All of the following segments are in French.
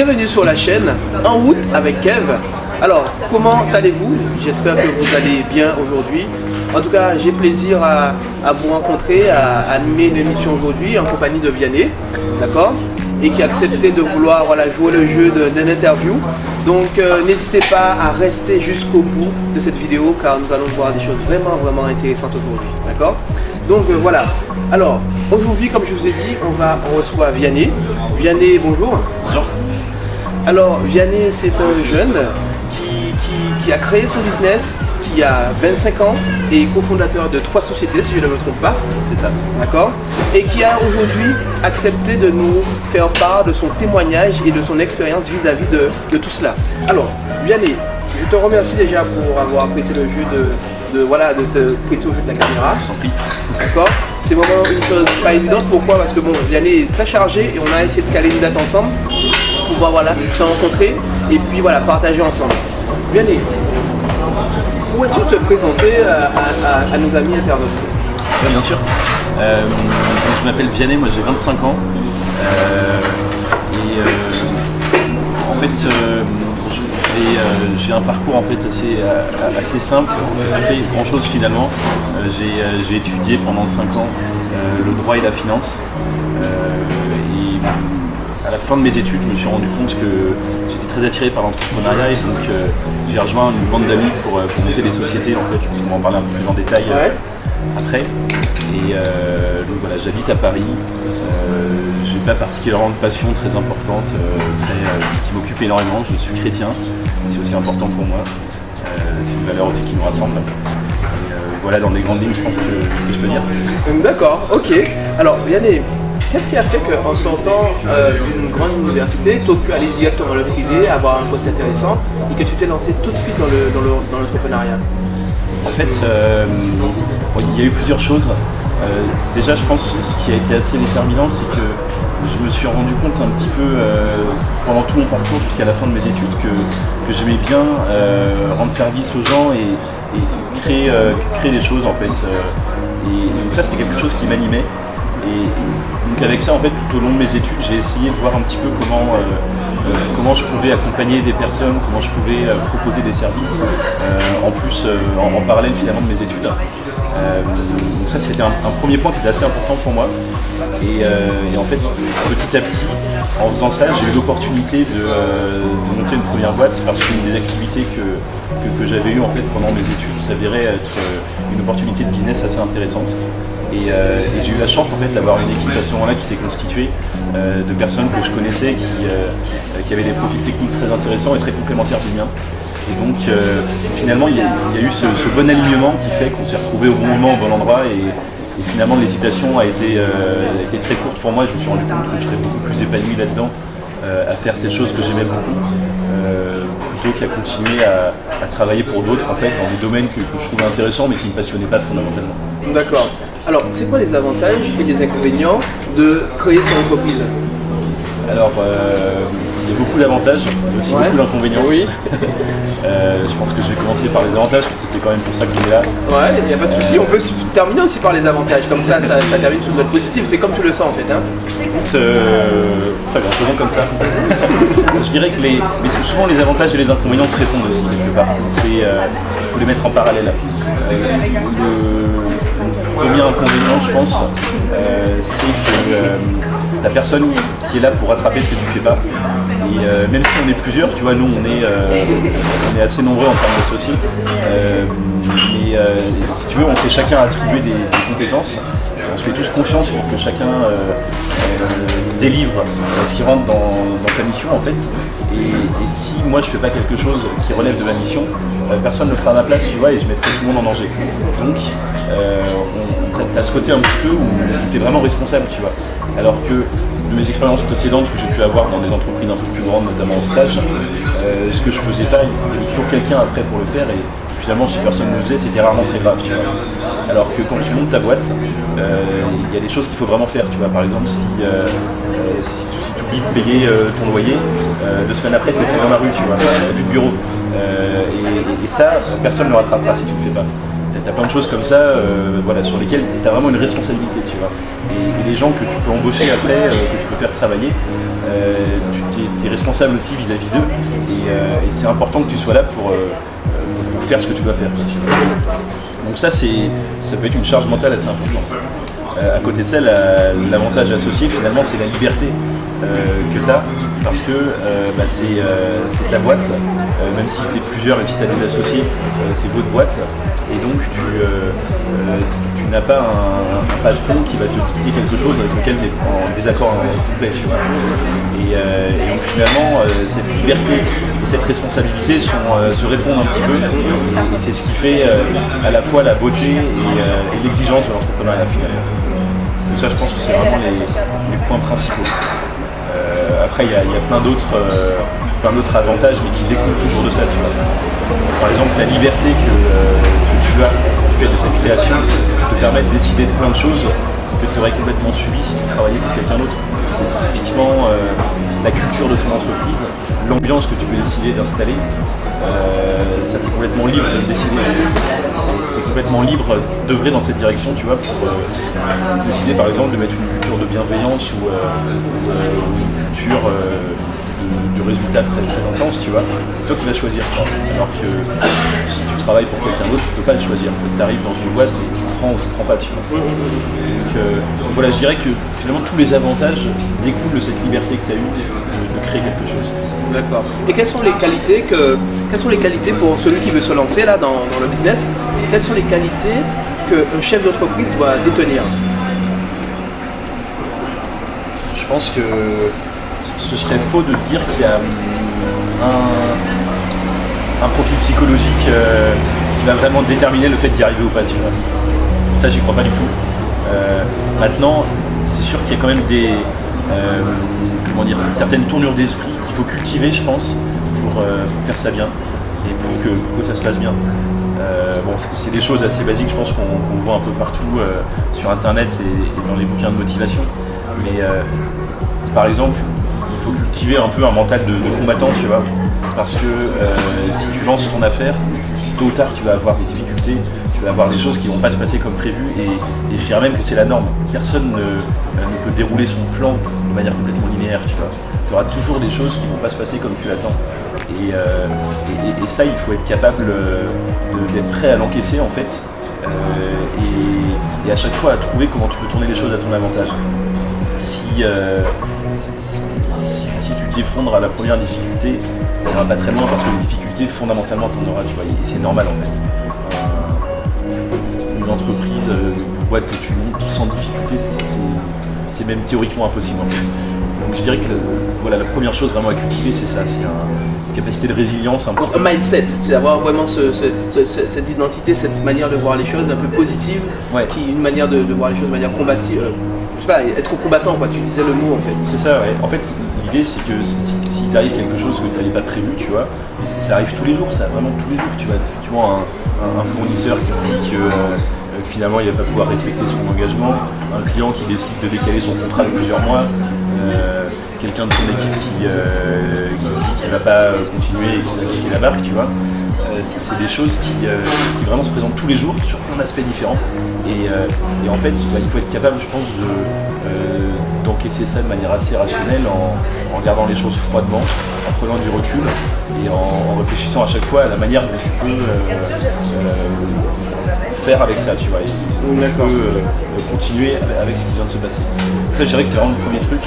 bienvenue sur la chaîne En route avec Kev. Alors, comment allez-vous? J'espère que vous allez bien aujourd'hui. En tout cas, j'ai plaisir à vous rencontrer, à animer une émission aujourd'hui en compagnie de Vianney, d'accord? Et qui a accepté de vouloir jouer le jeu d'une interview. Donc n'hésitez pas à rester jusqu'au bout de cette vidéo car nous allons voir des choses vraiment intéressantes aujourd'hui, d'accord? Donc voilà. Alors aujourd'hui, comme je vous ai dit, on reçoit Vianney. Vianney, bonjour. Bonjour. Alors Vianney, c'est un jeune qui a créé son business, qui a 25 ans et cofondateur de 3 sociétés, si je ne me trompe pas. C'est ça. D'accord. Et qui a aujourd'hui accepté de nous faire part de son témoignage et de son expérience vis-à-vis de tout cela. Alors, Vianney, je te remercie déjà pour avoir prêté le jeu de te prêter au jeu de la caméra. Je t'en prie. D'accord. C'est vraiment une chose pas évidente. Pourquoi? Parce que bon, Vianney est très chargé et on a essayé de caler une date ensemble pour pouvoir se rencontrer et puis partager ensemble. Vianney, pourrais-tu te présenter à nos amis internautes? Oui, bien sûr. Donc, je m'appelle Vianney, moi j'ai 25 ans. En fait, j'ai un parcours en fait assez simple, pas fait grand chose finalement. J'ai étudié pendant 5 ans le droit et la finance. À la fin de mes études, je me suis rendu compte que j'étais très attiré par l'entrepreneuriat et donc j'ai rejoint une bande d'amis pour monter des sociétés. En fait, je vais en parler un peu plus en détail après. Et donc voilà, j'habite à Paris. J'ai pas particulièrement de passion très importante, qui m'occupe énormément. Je suis chrétien, c'est aussi important pour moi. C'est une valeur aussi qui nous rassemble. Et voilà dans les grandes lignes, je pense que ce que je peux dire. D'accord, ok. Alors Vianney, qu'est-ce qui a fait qu'en sortant d'une grande université, tu as pu aller directement dans le privé, avoir un poste intéressant et que tu t'es lancé tout de suite dans l'entrepreneuriat? En fait, il y a eu plusieurs choses. Déjà, je pense que ce qui a été assez déterminant, c'est que je me suis rendu compte un petit peu pendant tout mon parcours jusqu'à la fin de mes études que j'aimais bien rendre service aux gens et créer des choses en fait. Et donc ça, c'était quelque chose qui m'animait. Et donc avec ça, en fait, tout au long de mes études, j'ai essayé de voir un petit peu comment je pouvais accompagner des personnes, comment je pouvais proposer des services, en parallèle finalement de mes études. Donc ça, c'était un premier point qui était assez important pour moi. Et en fait, petit à petit, en faisant ça, j'ai eu l'opportunité de monter une première boîte parce qu'une des activités que j'avais eues en fait pendant mes études s'avérait être une opportunité de business assez intéressante. Et j'ai eu la chance en fait d'avoir une équipe à ce moment-là qui s'est constituée de personnes que je connaissais qui avaient des profils techniques très intéressants et très complémentaires du mien. Et donc finalement il y a eu ce bon alignement qui fait qu'on s'est retrouvé au bon moment, au bon endroit et finalement l'hésitation a été très courte pour moi. Je me suis rendu compte que je serais beaucoup plus épanoui là-dedans à faire cette chose que j'aimais beaucoup plutôt qu'à continuer à travailler pour d'autres en fait dans des domaines que je trouvais intéressants mais qui ne me passionnaient pas fondamentalement. D'accord. Alors, c'est quoi les avantages et les inconvénients de créer son entreprise? Alors, il y a beaucoup d'avantages, mais aussi beaucoup d'inconvénients. Oui. Je pense que je vais commencer par les avantages, parce que c'est quand même pour ça qu'on est là. Ouais, il n'y a pas de souci. On peut terminer aussi par les avantages, comme ça termine sur notre positif. C'est comme tu le sens en fait. Hein. Très bien, faisons comme ça. Je dirais que mais souvent les avantages et les inconvénients se répondent aussi quelque part. Il faut les mettre en parallèle. Le premier inconvénient, je pense, c'est que la personne qui est là pour rattraper ce que tu fais pas. Et même si on est plusieurs, tu vois, nous on est assez nombreux en termes d'associés. Mais si tu veux, on s'est chacun attribué des compétences. On se fait tous confiance pour que chacun délivre ce qui rentre dans sa mission en fait. Et si moi je fais pas quelque chose qui relève de ma mission, personne ne le fera à ma place, tu vois, et je mettrai tout le monde en danger. Donc t'as ce côté un petit peu où tu es vraiment responsable, tu vois. Alors que de mes expériences précédentes que j'ai pu avoir dans des entreprises un peu plus grandes, notamment en stage, ce que je faisais pas, il y avait toujours quelqu'un après pour le faire et finalement si personne ne le faisait, c'était rarement très grave, tu vois. Alors que quand tu montes ta boîte, il y a des choses qu'il faut vraiment faire, tu vois. Par exemple, si tu oublies de payer ton loyer, 2 semaines après tu es dans la rue, tu vois, plus de bureau. Et ça, personne ne le rattrapera si tu ne le fais pas. Tu as plein de choses comme ça sur lesquelles tu as vraiment une responsabilité, tu vois. Et les gens que tu peux embaucher après, que tu peux faire travailler, tu es responsable aussi vis-à-vis d'eux et c'est important que tu sois là pour faire ce que tu dois faire. Donc ça peut être une charge mentale assez importante. À côté de ça, l'avantage associé finalement c'est la liberté que tu as parce que c'est ta boîte, même si tu es plusieurs et si tu as des associés, c'est votre boîte et donc tu n'as pas un patron qui va te dicter quelque chose avec lequel tu es en désaccord complet, tu vois. Et donc finalement cette liberté et cette responsabilité se répondent un petit peu et c'est ce qui fait à la fois la beauté et l'exigence de l'entrepreneuriat finalement. Et ça je pense que c'est vraiment les points principaux. Après il y a plein d'autres avantages mais qui découlent toujours de ça, tu vois. Par exemple la liberté que tu as du fait de cette création te permet de décider de plein de choses que tu aurais complètement subi si tu travaillais pour quelqu'un d'autre. Typiquement la culture de ton entreprise, l'ambiance que tu peux décider d'installer, ça t'est complètement libre de décider. Tu es complètement libre d'œuvrer dans cette direction, tu vois, pour décider par exemple de mettre une culture de bienveillance ou une culture de résultats très, très intense, tu vois. C'est toi qui vas choisir. Alors que si tu travailles pour quelqu'un d'autre, tu peux pas le choisir. Tu arrives dans une boîte et tu prends ou tu prends pas, tu vois. Donc voilà, je dirais que finalement tous les avantages découlent de cette liberté que tu as eue de créer quelque chose. D'accord. Et quelles sont les qualités pour celui qui veut se lancer là dans le business? Quelles sont les qualités qu'un chef d'entreprise doit détenir? Je pense que ce serait faux de dire qu'il y a un profil psychologique qui va vraiment déterminer le fait d'y arriver ou pas, tu vois. Ça, j'y crois pas du tout. Maintenant, c'est sûr qu'il y a quand même une certaine tournure d'esprit qu'il faut cultiver, je pense, pour faire ça bien et pour que ça se passe bien. C'est des choses assez basiques, je pense qu'on voit un peu partout sur internet et dans les bouquins de motivation. Mais par exemple, il faut cultiver un peu un mental de combattant, tu vois, parce que si tu lances ton affaire, tôt ou tard tu vas avoir des difficultés, tu vas avoir des choses qui ne vont pas se passer comme prévu et je dirais même que c'est la norme. Personne ne peut dérouler son plan de manière complètement linéaire, tu vois. Tu auras toujours des choses qui ne vont pas se passer comme tu l'attends. Et ça, il faut être capable d'être prêt à l'encaisser en fait et à chaque fois à trouver comment tu peux tourner les choses à ton avantage. Si tu t'effondres à la première difficulté, tu n'iras pas très loin parce que les difficultés fondamentalement tu en auras, tu vois, et c'est normal en fait. Une entreprise, une boîte que tu montes sans difficulté, c'est même théoriquement impossible en fait. Donc je dirais que voilà, la première chose vraiment à cultiver c'est ça, c'est une capacité de résilience. Un mindset, c'est avoir vraiment cette identité, cette manière de voir les choses un peu positive, ouais. Une manière de voir les choses de manière combative. Je sais pas, être combattant quoi, tu disais le mot en fait. C'est ça, ouais. En fait, l'idée c'est que si t'arrive quelque chose que tu n'avais pas prévu, tu vois, et ça arrive tous les jours, ça vraiment tous les jours, tu vois, effectivement un fournisseur qui te dit que finalement il va pas pouvoir respecter son engagement, un client qui décide de décaler son contrat de plusieurs mois, quelqu'un de ton équipe qui dit qu'il va pas continuer et qui va quitter la marque, tu vois. C'est des choses qui vraiment se présentent tous les jours sur plein d'aspects différents et en fait il faut être capable, je pense, d'encaisser ça de manière assez rationnelle en regardant les choses froidement, en prenant du recul et en réfléchissant à chaque fois à la manière dont tu peux faire avec ça, tu vois, et tu peux continuer avec ce qui vient de se passer. Ça, je dirais que c'est vraiment le premier truc.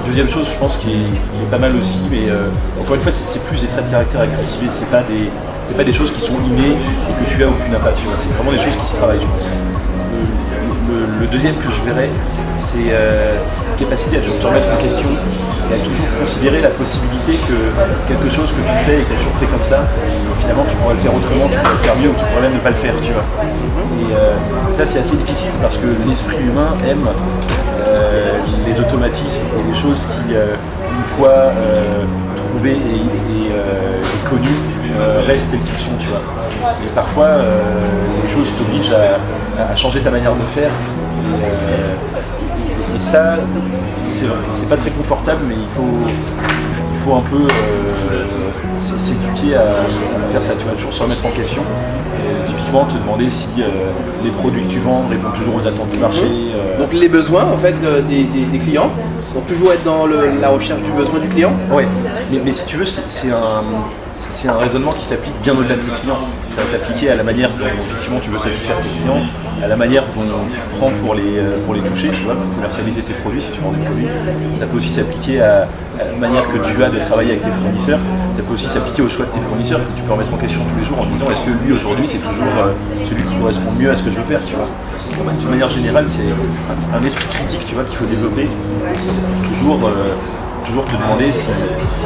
Deuxième chose, je pense, qui est pas mal aussi, mais encore une fois, c'est plus des traits de caractère à cultiver, c'est pas des choses qui sont innées et que tu as ou que tu n'as pas, tu vois. C'est vraiment des choses qui se travaillent, je pense. Le deuxième que je verrais, c'est capacité à toujours te remettre en question et à toujours considérer la possibilité que quelque chose que tu fais et que tu as toujours fait comme ça, finalement tu pourrais le faire autrement, tu pourrais le faire mieux ou tu pourrais même ne pas le faire, tu vois. Et ça c'est assez difficile parce que l'esprit humain aime les automatismes et les choses qui, une fois trouvées et connues, restent telles qu'ils sont, tu vois. Et parfois, les choses t'obligent à changer ta manière de faire. Et ça, c'est pas très confortable, mais il faut un peu s'éduquer à faire ça, tu vas toujours se remettre en question. Et typiquement, te demander si les produits que tu vends répondent toujours aux attentes du marché. Donc les besoins en fait des clients, Donc toujours être dans la recherche du besoin du client. Ouais, mais si tu veux, c'est un raisonnement qui s'applique bien au-delà de tes clients. Ça va s'appliquer à la manière dont effectivement tu veux satisfaire tes clients, à la manière dont on prend pour les toucher, tu vois, pour commercialiser tes produits si tu vends des produits. Ça peut aussi s'appliquer à la manière que tu as de travailler avec tes fournisseurs. Ça peut aussi s'appliquer au choix de tes fournisseurs que tu peux remettre en question tous les jours en disant est-ce que lui aujourd'hui c'est toujours celui qui correspond mieux à ce que je veux faire, tu vois. De manière générale, c'est un esprit critique, tu vois, qu'il faut développer. Toujours te demander si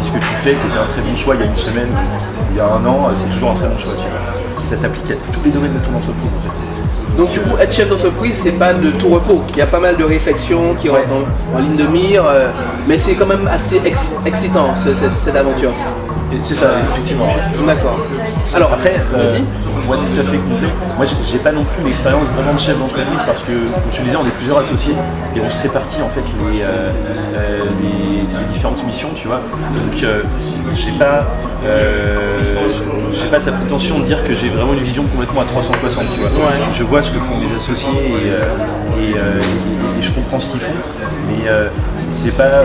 ce que tu fais, que tu as un très bon choix il y a une semaine, il y a un an, c'est toujours un très bon choix. Tu vois. Et ça s'applique à tous les domaines de ton entreprise en fait. Donc du coup, être chef d'entreprise, c'est pas de tout repos. Il y a pas mal de réflexions qui rentrent en ligne de mire, mais c'est quand même assez excitant cette aventure. C'est ça, effectivement. D'accord. Alors après, pour être tout à fait complet, moi j'ai pas non plus l'expérience vraiment de chef d'entreprise parce que, comme je te disais, on est plusieurs associés et on se répartit en fait les différentes missions, tu vois. Donc j'ai pas cette prétention de dire que j'ai vraiment une vision complètement à 360, tu vois. Ouais. Je vois ce que font mes associés et je comprends ce qu'ils font, mais c'est pas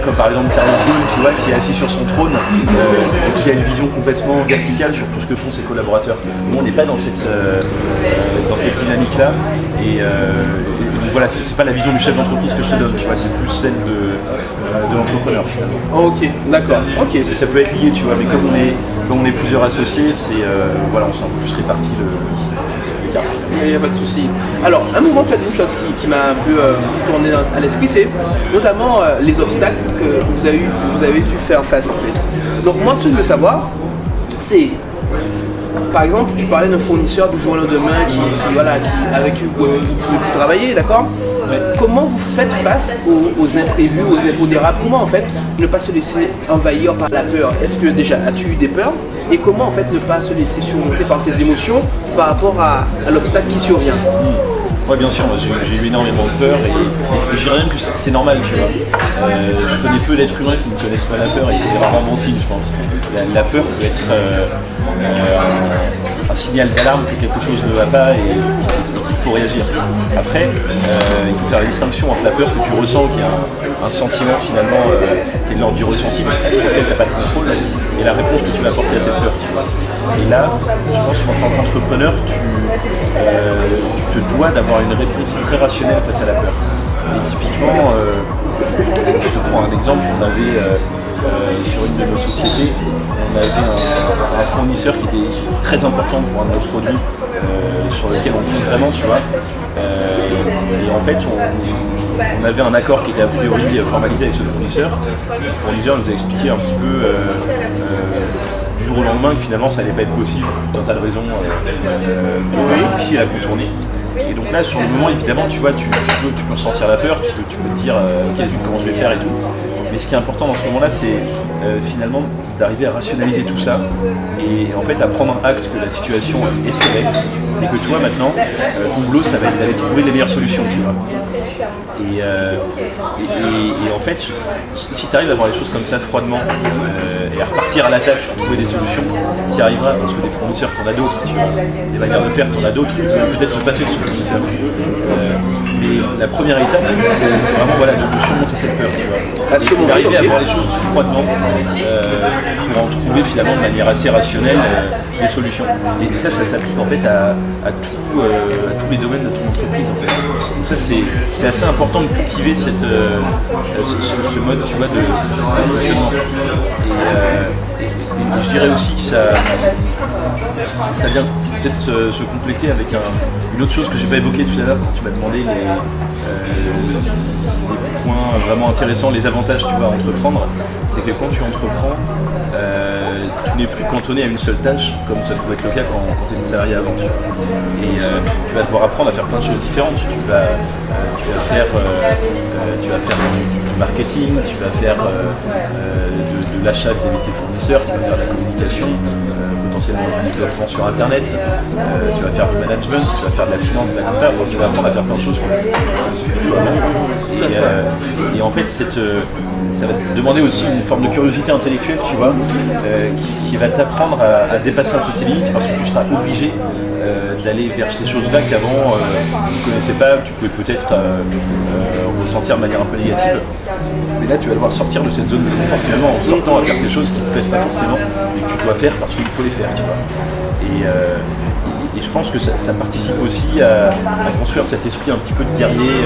comme par exemple Carlos Ghosn, tu vois, qui est assis sur son trône et qui a une vision complètement verticale sur tout ce que font ses collaborateurs. Nous, on n'est pas dans cette dynamique-là et donc voilà, c'est pas la vision du chef d'entreprise que je te donne, tu vois, c'est plus celle de l'entrepreneur finalement. Ok, d'accord. Ok. Ça peut être lié, tu vois, mais comme on est plusieurs associés, voilà, on s'est un peu plus réparti le quart. Il n'y a pas de souci. Alors, un moment, tu as dit une chose qui m'a un peu tourné à l'esprit, c'est notamment les obstacles que vous avez dû faire face en fait. Donc moi, ce que je veux savoir, c'est, par exemple, tu parlais d'un fournisseur du jour au lendemain avec qui vous ne pouvez plus travailler, d'accord? Comment vous faites face aux imprévus, aux impondérables? Comment en fait ne pas se laisser envahir par la peur? Est-ce que déjà as-tu eu des peurs? Et comment en fait ne pas se laisser surmonter par ces émotions par rapport à l'obstacle qui survient? Oui, bien sûr, j'ai eu énormément de peur et je dirais même que c'est normal, tu vois. Je connais peu d'êtres humains qui ne connaissent pas la peur et c'est rarement bon signe, je pense. La peur peut être un signal d'alarme que quelque chose ne va pas et qu'il faut réagir. Après, il faut faire la distinction entre la peur que tu ressens, qui est un sentiment finalement qui est de l'ordre du ressenti, sur lequel tu n'as pas de contrôle, et la réponse que tu vas apporter à cette peur. Tu vois. Et là, je pense qu'en tant qu'entrepreneur, tu te dois d'avoir une réponse très rationnelle face à la peur. Et typiquement, je te prends un exemple, on avait sur une de nos sociétés, on avait un fournisseur qui était très important pour un de nos produits sur lequel on compte vraiment, tu vois. Et en fait, on avait un accord qui était a priori formalisé avec ce fournisseur. Le fournisseur nous a expliqué un petit peu du jour au lendemain que finalement ça n'allait pas être possible pour tout un tas de raisons difficiles à contourner. Et donc là, sur le moment, évidemment, tu vois, tu peux ressentir la peur, tu peux te dire ok, comment je vais faire et tout. Mais ce qui est important dans ce moment-là, c'est finalement d'arriver à rationaliser tout ça et en fait à prendre acte que la situation est ce qu'elle est et que toi maintenant, ton boulot, ça va être d'aller trouver les meilleures solutions, tu vois. Et en fait, si tu arrives à voir les choses comme ça froidement et à repartir à l'attaque pour trouver des solutions, tu y arriveras parce que des fournisseurs, t'en as d'autres, tu vois. Des manières de faire, t'en as d'autres, peut-être se passer de ce fournisseur. Mais la première étape, c'est vraiment de surmonter cette peur, tu vois. D'arriver à voir les choses froidement pour en trouver finalement de manière assez rationnelle des solutions. Et ça s'applique en fait à tous les domaines de ton entreprise en fait. Donc ça c'est assez important de cultiver ce mode, tu vois, de fonctionnement. Et je dirais aussi que ça vient peut-être se compléter avec une autre chose que j'ai pas évoquée tout à l'heure quand tu m'as demandé les points vraiment intéressants, les avantages tu vas entreprendre, c'est que quand tu entreprends, tu n'es plus cantonné à une seule tâche comme ça pouvait être le cas quand tu étais salarié avant. Et tu vas devoir apprendre à faire plein de choses différentes. Tu vas faire du marketing, tu vas faire de l'achat vis-à-vis de tes fournisseurs, tu vas faire de la communication, potentiellement du développement sur internet, tu vas faire du management, tu vas faire de la finance, de la compta, tu vas apprendre à faire plein de choses. Et en fait, ça va te demander aussi une forme de curiosité intellectuelle, tu vois, qui va t'apprendre à dépasser un peu tes limites parce que tu seras obligé d'aller vers ces choses-là qu'avant tu ne connaissais pas, tu pouvais peut-être ressentir de manière un peu négative. Mais là, tu vas devoir sortir de cette zone de confort finalement en sortant à faire ces choses qui ne te plaisent pas forcément, mais que tu dois faire parce qu'il faut les faire, tu vois. Et je pense que ça participe aussi à construire cet esprit un petit peu de guerrier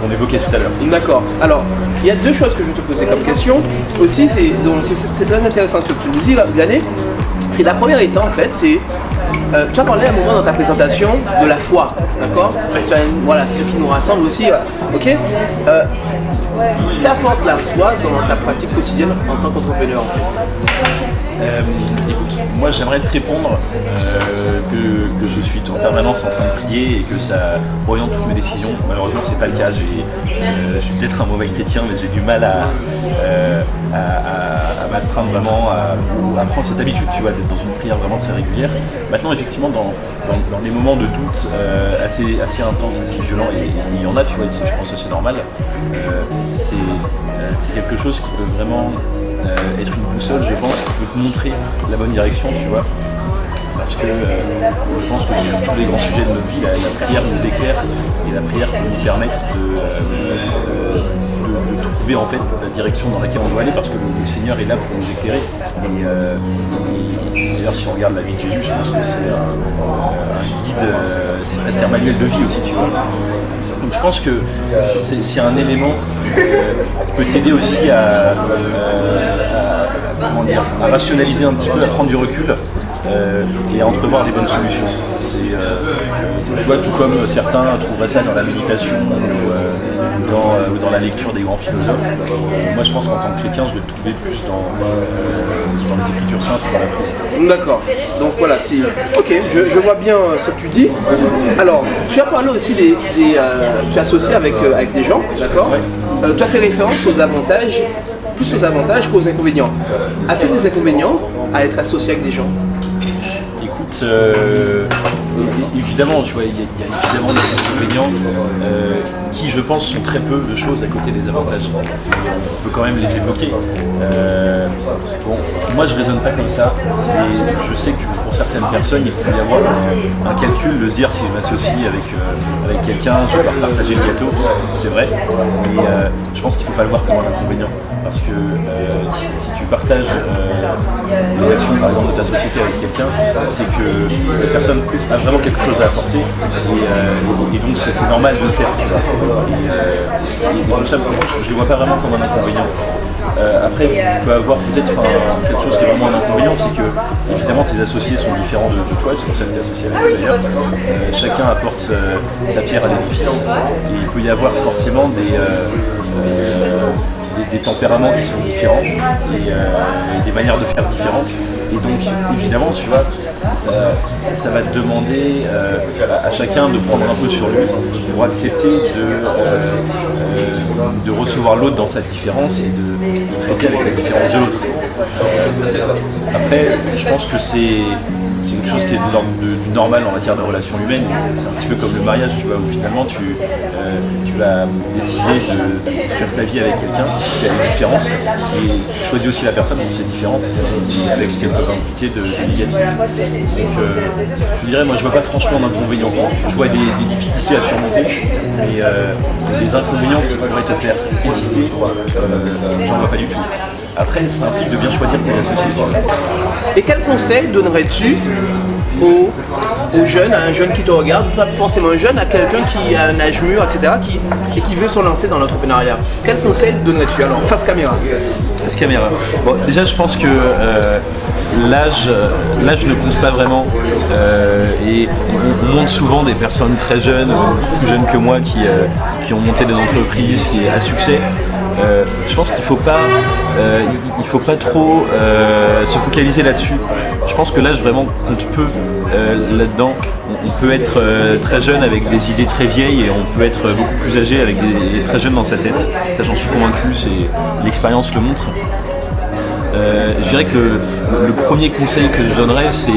qu'on évoquait tout à l'heure. D'accord. Alors, il y a deux choses que je vais te poser comme question. Aussi, c'est très intéressant ce que tu nous dis, là, Vianney. C'est la première étant, en fait, c'est... tu as parlé à un moment dans ta présentation de la foi, d'accord? Voilà, c'est ce qui nous rassemble aussi, ok? Qu'apporte la foi dans ta pratique quotidienne en tant qu'entrepreneur, en fait? Écoute, moi j'aimerais te répondre que je suis en permanence en train de prier et que ça oriente toutes mes décisions. Malheureusement c'est pas le cas, je suis peut-être un mauvais chrétien mais j'ai du mal à m'astreindre vraiment, à prendre cette habitude, tu vois, d'être dans une prière vraiment très régulière. Maintenant effectivement dans les moments de doute assez intenses, assez violents, et il y en a, tu vois, je pense que c'est normal, c'est quelque chose qui peut vraiment être une boussole, je pense, qui peut te montrer la bonne direction, tu vois. Parce que je pense que sur tous les grands sujets de notre vie, la prière nous éclaire et la prière peut nous permettre de trouver en fait la direction dans laquelle on doit aller, parce que le Seigneur est là pour nous éclairer. Et d'ailleurs, si on regarde la vie de Jésus, je pense que c'est un guide, c'est presque un manuel de vie aussi, tu vois. Donc je pense que c'est un élément qui peut t'aider aussi à rationaliser un petit peu, à prendre du recul et à entrevoir des bonnes solutions. Tu vois, tout comme certains trouveraient ça dans la méditation ou dans la lecture des grands philosophes. Moi je pense qu'en tant que chrétien, je vais le trouver plus dans les Écritures saintes ou dans la prière. D'accord, donc voilà, ok, je vois bien ce que tu dis. Alors, tu as parlé aussi tu as associé avec des gens, d'accord? Ouais. Tu as fait référence aux avantages, plus aux avantages qu'aux inconvénients. As-tu des inconvénients à être associé avec des gens? Écoute, évidemment, tu vois, il y a évidemment des inconvénients qui, je pense, sont très peu de choses à côté des avantages. On peut quand même les évoquer. Bon, moi, je raisonne pas comme ça, mais je sais que pour certaines personnes, il peut y avoir un calcul de se dire si je m'associe avec quelqu'un, je vais leur partager le gâteau, c'est vrai, mais je pense qu'il ne faut pas le voir comme un inconvénient, parce que si tu partages les actions par exemple de ta société avec quelqu'un, c'est que cette personne a vraiment quelque chose à apporter, et donc c'est normal de le faire, tu vois. Et donc ça, je ne le vois pas vraiment comme un inconvénient. Après, tu peux avoir peut-être quelque chose qui est vraiment un inconvénient, c'est que évidemment tes associés sont différents de toi, c'est pour ça que tu es associé avec eux d'ailleurs. Chacun apporte sa pierre à l'édifice, et il peut y avoir forcément des tempéraments qui sont différents et des manières de faire différentes. Et donc évidemment, tu vois, ça va te demander à chacun de prendre un peu sur lui pour accepter de recevoir l'autre dans sa différence et de traiter avec la différence de l'autre. Après, je pense que c'est quelque chose qui est de l'ordre du normal en matière de relations humaines. C'est un petit peu comme le mariage, tu vois, où finalement tu vas décider de construire ta vie avec quelqu'un qui a des différences, et tu choisis aussi la personne pour ses différences, avec ce qu'elle peut impliquer de négatif. Donc je dirais, moi je vois pas franchement d'inconvénients. Je vois des difficultés à surmonter, mais les inconvénients qui pourraient te faire hésiter, j'en vois pas du tout. Après, ça implique de bien choisir tes associés. Et quel conseil donnerais-tu aux jeunes, à un jeune qui te regarde, pas forcément un jeune, à quelqu'un qui a un âge mûr, etc., et qui veut se lancer dans l'entrepreneuriat? Quel conseil donnerais-tu? Alors, face caméra. Face caméra. Bon, déjà, je pense que l'âge ne compte pas vraiment. Et on montre souvent des personnes très jeunes, plus jeunes que moi, qui ont monté des entreprises à succès. Je pense qu'il ne faut pas trop se focaliser là-dessus. Je pense que l'âge vraiment compte peu là-dedans. On peut être très jeune avec des idées très vieilles, et on peut être beaucoup plus âgé avec des très jeunes dans sa tête. Ça, j'en suis convaincu, l'expérience le montre. Je dirais que le premier conseil que je donnerais, c'est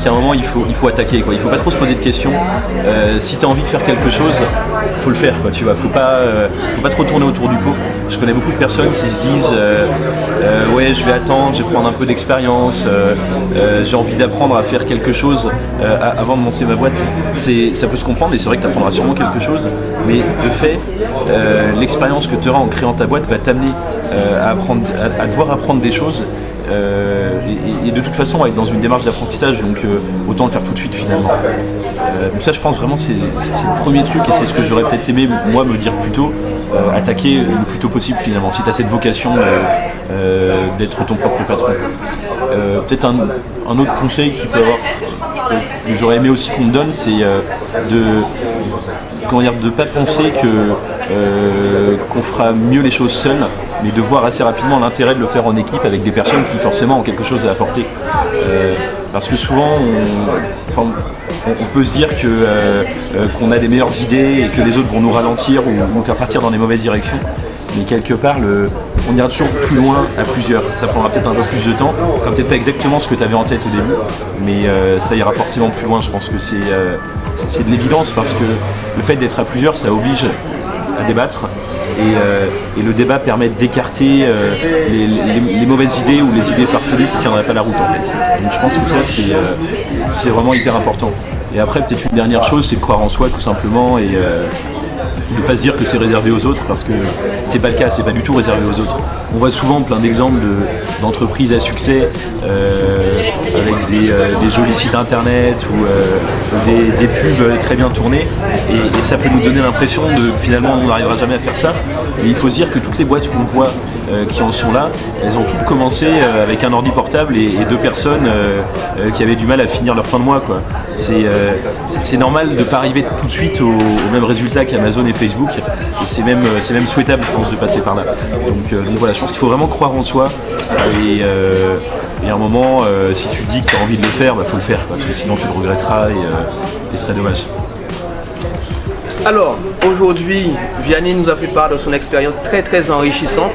qu'à un moment il faut attaquer, quoi. Il faut pas trop se poser de questions. Si tu as envie de faire quelque chose, faut le faire, quoi, tu vois. Faut pas trop tourner autour du pot. Je connais beaucoup de personnes qui se disent ouais, je vais attendre, je vais prendre un peu d'expérience, j'ai envie d'apprendre à faire quelque chose avant de lancer ma boîte. Ça peut se comprendre et c'est vrai que tu apprendras sûrement quelque chose, mais de fait, l'expérience que tu auras en créant ta boîte va t'amener à devoir apprendre des choses. Et de toute façon, être dans une démarche d'apprentissage, donc autant le faire tout de suite finalement. Donc ça, je pense vraiment c'est le premier truc et c'est ce que j'aurais peut-être aimé moi me dire plus tôt, attaquer le plus tôt possible finalement, si tu as cette vocation d'être ton propre patron. Peut-être un autre conseil qui peut avoir, que j'aurais aimé aussi qu'on me donne, c'est de ne pas penser qu'on fera mieux les choses seul, mais de voir assez rapidement l'intérêt de le faire en équipe avec des personnes qui forcément ont quelque chose à apporter. Parce que souvent on peut se dire qu'on a des meilleures idées et que les autres vont nous ralentir ou nous faire partir dans des mauvaises directions. Mais quelque part, on ira toujours plus loin à plusieurs. Ça prendra peut-être un peu plus de temps, ça sera peut-être pas exactement ce que tu avais en tête au début, mais ça ira forcément plus loin. Je pense que c'est de l'évidence parce que le fait d'être à plusieurs, ça oblige à débattre et le débat permet d'écarter les mauvaises idées ou les idées farfelues qui ne tiendraient pas la route en fait. Donc je pense que ça c'est vraiment hyper important. Et après peut-être une dernière chose, c'est de croire en soi tout simplement et de ne pas se dire que c'est réservé aux autres parce que c'est pas le cas, c'est pas du tout réservé aux autres. On voit souvent plein d'exemples d'entreprises à succès avec des jolis sites internet ou des pubs très bien tournées et ça peut nous donner l'impression de finalement on n'arrivera jamais à faire ça. Mais il faut se dire que toutes les boîtes qu'on voit qui en sont là, elles ont toutes commencé avec un ordi portable et deux personnes qui avaient du mal à finir leur fin de mois, quoi. C'est normal de ne pas arriver tout de suite au même résultat qu'Amazon et Facebook et c'est même souhaitable je pense de passer par là. Donc voilà, je pense qu'il faut vraiment croire en soi et à un moment si tu te dis que tu as envie de le faire, faut le faire, quoi, parce que sinon tu le regretteras et ce serait dommage. Alors, aujourd'hui, Vianney nous a fait part de son expérience très très enrichissante.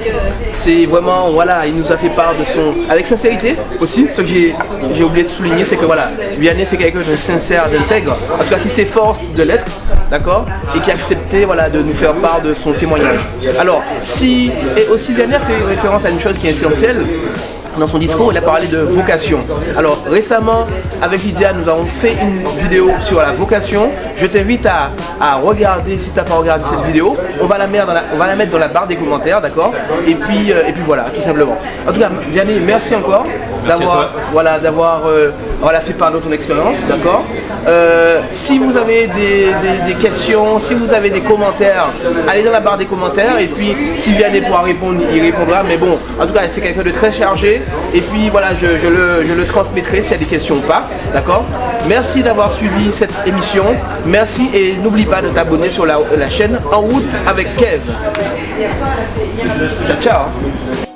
C'est vraiment, voilà, il nous a fait part de son... Avec sincérité aussi, ce que j'ai oublié de souligner, c'est que voilà, Vianney c'est quelqu'un de sincère, d'intègre, en tout cas qui s'efforce de l'être, d'accord, et qui a accepté, voilà, de nous faire part de son témoignage. Alors, et aussi Vianney a fait référence à une chose qui est essentielle. Dans son discours, il a parlé de vocation. Alors récemment, avec Lydia, nous avons fait une vidéo sur la vocation. Je t'invite à regarder, si tu n'as pas regardé cette vidéo, on va la mettre dans la barre des commentaires, d'accord, et puis voilà, tout simplement. En tout cas, Vianney, merci encore d'avoir fait part de ton expérience, d'accord. Si vous avez des questions, si vous avez des commentaires, allez dans la barre des commentaires et puis si Vianney pourra répondre, il répondra. Mais bon, en tout cas, c'est quelqu'un de très chargé. Et puis voilà, je le transmettrai s'il y a des questions ou pas, d'accord. Merci d'avoir suivi cette émission, merci et n'oublie pas de t'abonner sur la chaîne En route avec Kev. Ciao ciao.